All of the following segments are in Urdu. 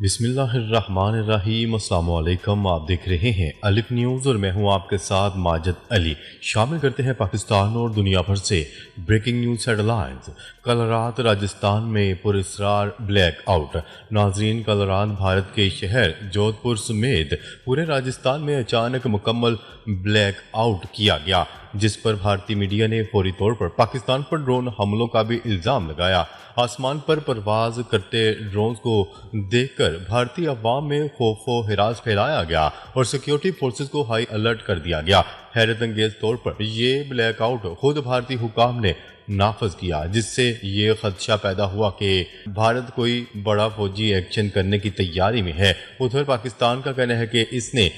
بسم اللہ الرحمن الرحیم۔ السلام علیکم، آپ دیکھ رہے ہیں الف نیوز اور میں ہوں آپ کے ساتھ ماجد علی۔ شامل کرتے ہیں پاکستان اور دنیا بھر سے بریکنگ نیوز ہیڈ لائنز۔ کل رات راجستھان میں پراسرار بلیک آؤٹ۔ ناظرین، کل رات بھارت کے شہر جودھ پور سمیت پورے راجستھان میں اچانک مکمل بلیک آؤٹ کیا گیا، جس پر بھارتی میڈیا نے فوری طور پر پاکستان پر ڈرون حملوں کا بھی الزام لگایا۔ آسمان پر پرواز کرتے ڈرونز کو دیکھ کر بھارتی عوام میں خوف و ہراس پھیلایا گیا اور سیکیورٹی فورسز کو ہائی الرٹ کر دیا گیا۔ حیرت انگیز طور پر یہ بلیک آؤٹ خود بھارتی حکام نے نافذ کیا، جس سے یہ خدشہ پیدا ہوا کہ بھارت کوئی بڑا فوجی ایکشن کرنے کی تیاری میں ہے۔ ادھر پاکستان کا کہنا ہے کہ اس نے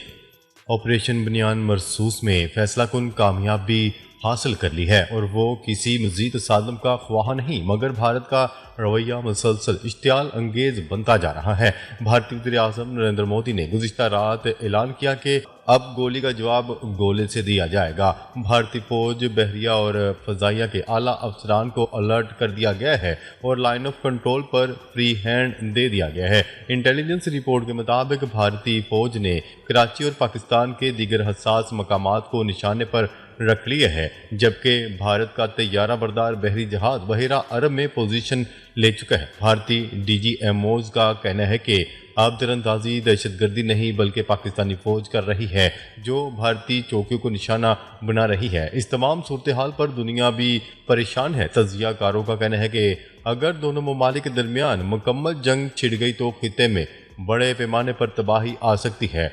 آپریشن بنیان مرصوص میں فیصلہ کن کامیابی حاصل کر لی ہے اور وہ کسی مزید تصادم کا خواہاں نہیں، مگر بھارت کا رویہ مسلسل اشتعال انگیز بنتا جا رہا ہے۔ بھارتی وزیر اعظم نریندر مودی نے گزشتہ رات اعلان کیا کہ اب گولی کا جواب گولے سے دیا جائے گا۔ بھارتی فوج، بحریہ اور فضائیہ کے اعلیٰ افسران کو الرٹ کر دیا گیا ہے اور لائن آف کنٹرول پر فری ہینڈ دے دیا گیا ہے۔ انٹیلیجنس رپورٹ کے مطابق بھارتی فوج نے کراچی اور پاکستان کے دیگر حساس مقامات کو نشانے پر رکھ لیے ہے، جبکہ بھارت کا طیارہ بردار بحری جہاز بحیرہ عرب میں پوزیشن لے چکا ہے۔ بھارتی ڈی جی ایم اوز کا کہنا ہے کہ اب تیر اندازی دہشت گردی نہیں بلکہ پاکستانی فوج کر رہی ہے، جو بھارتی چوکیوں کو نشانہ بنا رہی ہے۔ اس تمام صورتحال پر دنیا بھی پریشان ہے۔ تجزیہ کاروں کا کہنا ہے کہ اگر دونوں ممالک کے درمیان مکمل جنگ چھڑ گئی تو خطے میں بڑے پیمانے پر تباہی آ سکتی ہے۔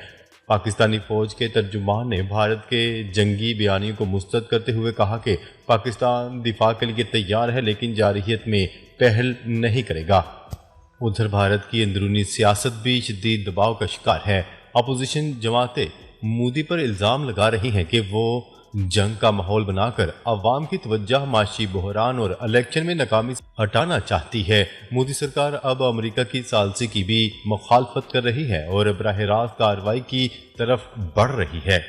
پاکستانی فوج کے ترجمان نے بھارت کے جنگی بیانیوں کو مسترد کرتے ہوئے کہا کہ پاکستان دفاع کے لیے تیار ہے لیکن جارحیت میں پہل نہیں کرے گا۔ ادھر بھارت کی اندرونی سیاست بھی شدید دباؤ کا شکار ہے۔ اپوزیشن جماعتیں مودی پر الزام لگا رہی ہیں کہ وہ جنگ کا ماحول بنا کر عوام کی توجہ معاشی بحران اور الیکشن میں ناکامی سے ہٹانا چاہتی ہے۔ مودی سرکار اب امریکہ کی ثالثی کی بھی مخالفت کر رہی ہے اور براہ راست کارروائی کی طرف بڑھ رہی ہے۔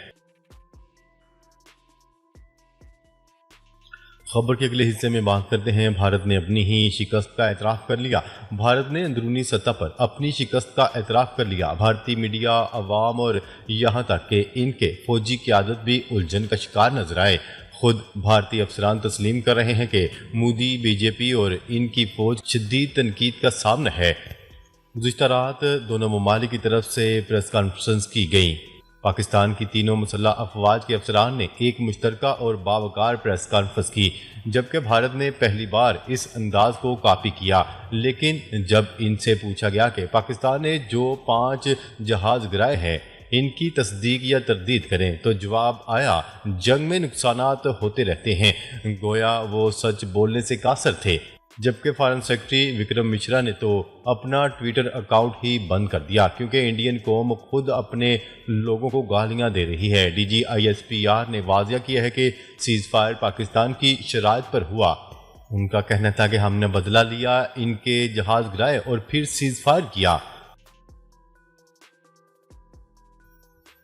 خبر کے اگلے حصے میں بات کرتے ہیں۔ بھارت نے اپنی ہی شکست کا اعتراف کر لیا۔ بھارت نے اندرونی سطح پر اپنی شکست کا اعتراف کر لیا۔ بھارتی میڈیا، عوام اور یہاں تک کہ ان کے فوجی قیادت بھی الجھن کا شکار نظر آئے۔ خود بھارتی افسران تسلیم کر رہے ہیں کہ مودی، بی جے پی اور ان کی فوج شدید تنقید کا سامنا ہے۔ گزشتہ رات دونوں ممالک کی طرف سے پریس کانفرنس کی گئی۔ پاکستان کی تینوں مسلح افواج کے افسران نے ایک مشترکہ اور باوقار پریس کانفرنس کی، جبکہ بھارت نے پہلی بار اس انداز کو کاپی کیا۔ لیکن جب ان سے پوچھا گیا کہ پاکستان نے جو 5 جہاز گرائے ہیں ان کی تصدیق یا تردید کریں تو جواب آیا، جنگ میں نقصانات ہوتے رہتے ہیں، گویا وہ سچ بولنے سے قاصر تھے۔ جبکہ فارن سیکرٹری وکرم مشرا نے تو اپنا ٹویٹر اکاؤنٹ ہی بند کر دیا، کیونکہ انڈین قوم خود اپنے لوگوں کو گالیاں دے رہی ہے۔ D G I S P R نے واضح کیا ہے کہ سیز فائر پاکستان کی شرائط پر ہوا۔ ان کا کہنا تھا کہ ہم نے بدلہ لیا، ان کے جہاز گرائے اور پھر سیز فائر کیا۔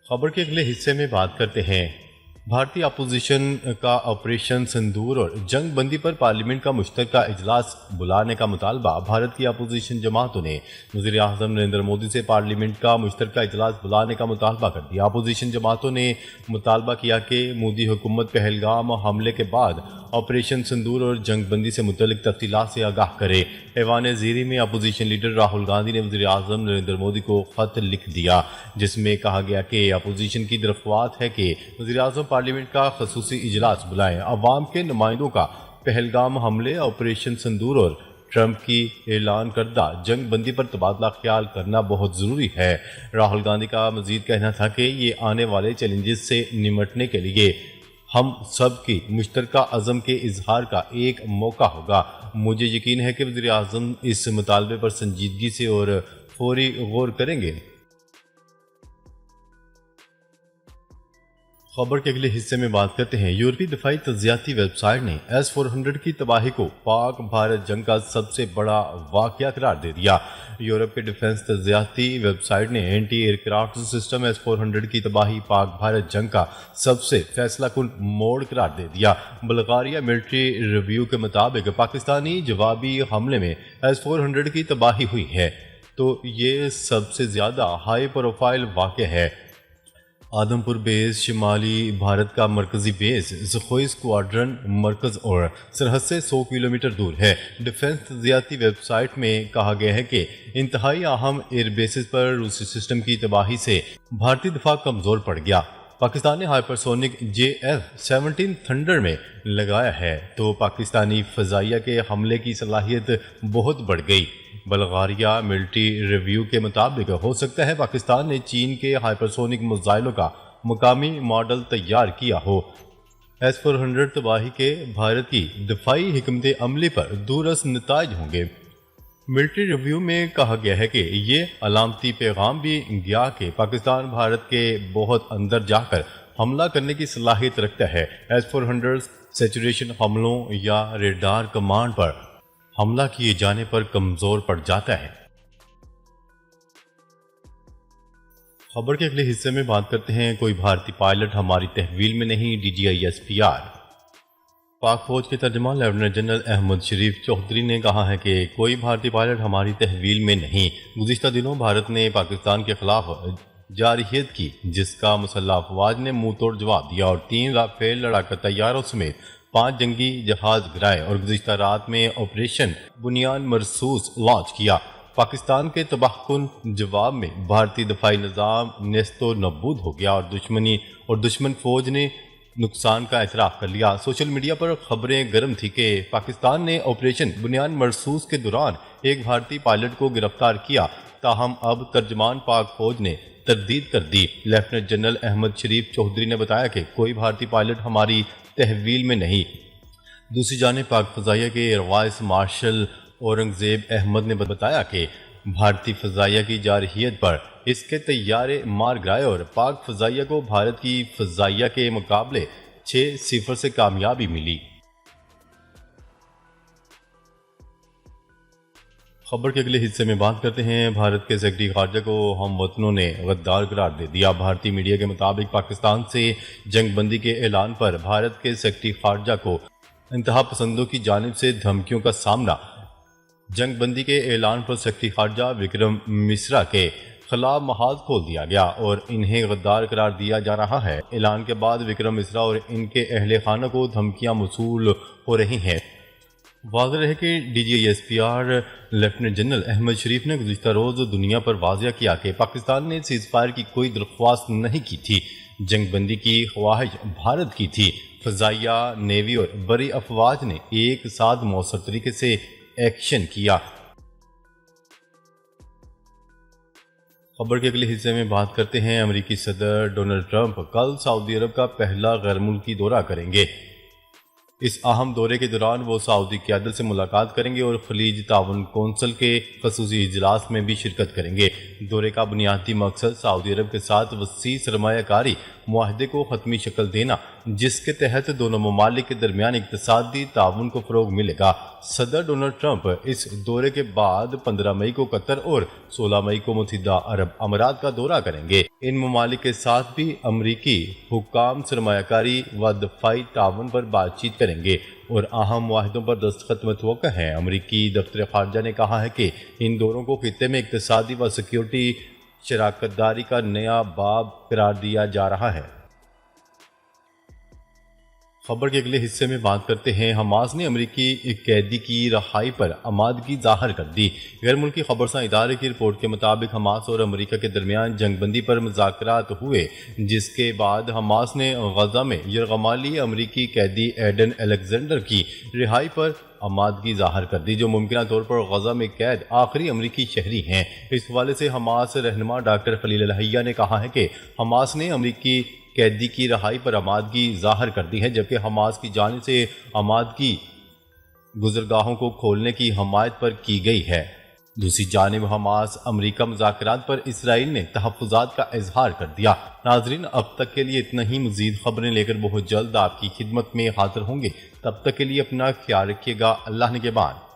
خبر کے اگلے حصے میں بات کرتے ہیں۔ بھارتی اپوزیشن کا آپریشن سندور اور جنگ بندی پر پارلیمنٹ کا مشترکہ اجلاس بلانے کا مطالبہ۔ بھارت کی اپوزیشن جماعتوں نے وزیر اعظم نریندر مودی سے پارلیمنٹ کا مشترکہ اجلاس بلانے کا مطالبہ کر دیا۔ اپوزیشن جماعتوں نے مطالبہ کیا کہ مودی حکومت پہلگام حملے کے بعد آپریشن سندور اور جنگ بندی سے متعلق تفصیلات سے آگاہ کرے۔ ایوان زیریں میں اپوزیشن لیڈر راہل گاندھی نے وزیر اعظم نریندر مودی کو خط لکھ دیا، جس میں کہا گیا کہ اپوزیشن کی درخواست ہے کہ وزیر اعظم پارلیمنٹ کا خصوصی اجلاس بلائیں۔ عوام کے نمائندوں کا پہلگام حملے، آپریشن سندور اور ٹرمپ کی اعلان کردہ جنگ بندی پر تبادلہ خیال کرنا بہت ضروری ہے۔ راہل گاندھی کا مزید کہنا تھا کہ یہ آنے والے چیلنجز سے نمٹنے کے لیے ہم سب کی مشترکہ عزم کے اظہار کا ایک موقع ہوگا۔ مجھے یقین ہے کہ وزیر اعظم اس مطالبے پر سنجیدگی سے اور فوری غور کریں گے۔ خبر کے اگلے حصے میں بات کرتے ہیں۔ یورپی دفاعی تجزیاتی ویب سائٹ نے S-400 کی تباہی کو پاک بھارت جنگ کا سب سے بڑا واقعہ قرار دے دیا۔ یورپ کے ڈیفنس تجزیاتی ویب سائٹ نے anti aircraft system S-400 کی تباہی پاک بھارت جنگ کا سب سے فیصلہ کن موڑ قرار دے دیا۔ بلغاریہ ملٹری ریویو کے مطابق پاکستانی جوابی حملے میں S-400 کی تباہی ہوئی ہے۔ تو یہ سب سے زیادہ ہائی پروفائل واقعہ ہے۔ آدم پور بیس شمالی بھارت کا مرکزی بیس سخوئی اسکواڈرن مرکز اور سرحد سے 100 کلومیٹر دور ہے۔ ڈیفنس تجزیاتی ویب سائٹ میں کہا گیا ہے کہ انتہائی اہم ایئر بیسز پر روسی سسٹم کی تباہی سے بھارتی دفاع کمزور پڑ گیا۔ پاکستان نے ہائپرسونک JF-17 تھنڈر میں لگایا ہے تو پاکستانی فضائیہ کے حملے کی صلاحیت بہت بڑھ گئی۔ بلغاریہ ملٹری ریویو کے مطابق ہو سکتا ہے پاکستان نے چین کے ہائپرسونک میزائلوں کا مقامی ماڈل تیار کیا ہو۔ S-400 تباہی کے بھارت کی دفاعی حکمت عملی پر دورس نتائج ہوں گے۔ ملٹری ریویو میں کہا گیا ہے کہ یہ علامتی پیغام بھی گیا کہ پاکستان بھارت کے بہت اندر جا کر حملہ کرنے کی صلاحیت رکھتا ہے۔ S-400 سیچوریشن حملوں یا ریڈار کمانڈ پر حملہ کیے جانے پر کمزور پڑ جاتا ہے۔ خبر کے اگلے حصے میں بات کرتے ہیں کوئی بھارتی پائلٹ ہماری تحویل میں نہیں، DGISPR۔ پاک فوج کے ترجمان لیفٹیننٹ جنرل احمد شریف چودھری نے کہا ہے کہ کوئی بھارتی پائلٹ ہماری تحویل میں نہیں۔ گزشتہ دنوں بھارت نے پاکستان کے خلاف جارحیت کی جس کا مسلح افواج نے منہ توڑ جواب دیا اور 3 رافیل لڑاکا طیاروں سمیت 5 جنگی جہاز گرائے اور گزشتہ رات میں آپریشن بنیان مرصوص لانچ کیا۔ پاکستان کے تباہ کن جواب میں بھارتی دفاعی نظام نیست و نابود ہو گیا اور دشمن فوج نے نقصان کا اعتراف کر لیا۔ سوشل میڈیا پر خبریں گرم تھی کہ پاکستان نے آپریشن بنیان مرصوص کے دوران ایک بھارتی پائلٹ کو گرفتار کیا، تاہم اب ترجمان پاک فوج نے تردید کر دی۔ لیفٹیننٹ جنرل احمد شریف چودھری نے بتایا کہ کوئی بھارتی پائلٹ ہماری تحویل میں نہیں۔ دوسری جانب پاک فضائیہ کے air vice marshal Aurangzeb Ahmed نے بتایا کہ بھارتی فضائیہ کی جارحیت پر اس کے طیارے مار گرائے اور پاک فضائیہ کو بھارت کی فضائیہ کے مقابلے 6-0 سے کامیابی ملی۔ خبر کے اگلے حصے میں بات کرتے ہیں بھارت کے سیکرٹری خارجہ کو ہم وطنوں نے غدار قرار دے دیا۔ بھارتی میڈیا کے مطابق پاکستان سے جنگ بندی کے اعلان پر بھارت کے سیکرٹری خارجہ کو انتہا پسندوں کی جانب سے دھمکیوں کا سامنا۔ جنگ بندی کے اعلان پر سیکرٹری خارجہ وکرم مسرا کے خلاف محاذ کھول دیا گیا اور انہیں غدار قرار دیا جا رہا ہے۔ اعلان کے بعد وکرم مسرا اور ان کے اہل خانہ کو دھمکیاں موصول ہو رہی ہیں۔ واضح رہے کہ DGISPR لیفٹیننٹ جنرل احمد شریف نے گزشتہ روز دنیا پر واضح کیا کہ پاکستان نے سیز فائر کی کوئی درخواست نہیں کی تھی، جنگ بندی کی خواہش بھارت کی تھی۔ فضائیہ، نیوی اور بری افواج نے ایک ساتھ مؤثر طریقے سے ایکشن کیا۔ خبر کے اگلے حصے میں بات کرتے ہیں امریکی صدر ڈونلڈ ٹرمپ کل سعودی عرب کا پہلا غیر ملکی دورہ کریں گے۔ اس اہم دورے کے دوران وہ سعودی قیادت سے ملاقات کریں گے اور خلیج تعاون کونسل کے خصوصی اجلاس میں بھی شرکت کریں گے۔ دورے کا بنیادی مقصد سعودی عرب کے ساتھ وسیع سرمایہ کاری معاہدے کو حتمی شکل دینا، جس کے تحت دونوں ممالک کے درمیان اقتصادی تعاون کو فروغ ملے گا۔ صدر ڈونلڈ ٹرمپ اس دورے کے بعد 15 مئی کو قطر اور 16 مئی کو متحدہ عرب امارات کا دورہ کریں گے۔ ان ممالک کے ساتھ بھی امریکی حکام سرمایہ کاری و دفاعی تعاون پر بات چیت کریں گے اور اہم معاہدوں پر دستخط متوقع ہیں۔ امریکی دفتر خارجہ نے کہا ہے کہ ان دوروں کو خطے میں اقتصادی و سیکیورٹی شراکت داری کا نیا باب قرار دیا جا رہا ہے۔ خبر کے اگلے حصے میں بات کرتے ہیں حماس نے امریکی قیدی کی رہائی پر آمادگی ظاہر کر دی۔ غیر ملکی خبرساں ادارے کی رپورٹ کے مطابق حماس اور امریکہ کے درمیان جنگ بندی پر مذاکرات ہوئے، جس کے بعد حماس نے غزہ میں یرغمالی امریکی قیدی ایڈن الیگزینڈر کی رہائی پر آمادگی ظاہر کر دی، جو ممکنہ طور پر غزہ میں قید آخری امریکی شہری ہیں۔ اس حوالے سے حماس رہنما ڈاکٹر خلیل الحیہ نے کہا ہے کہ حماس نے امریکی قیدی کی رہائی پر آمادگی ظاہر کر دی ہے، جبکہ حماس کی جانب سے آمادگی گزرگاہوں کو کھولنے کی حمایت پر کی گئی ہے۔ دوسری جانب حماس امریکہ مذاکرات پر اسرائیل نے تحفظات کا اظہار کر دیا۔ ناظرین، اب تک کے لیے اتنا ہی۔ مزید خبریں لے کر بہت جلد آپ کی خدمت میں حاضر ہوں گے۔ تب تک کے لیے اپنا خیال رکھیے گا۔ اللہ نگہبان۔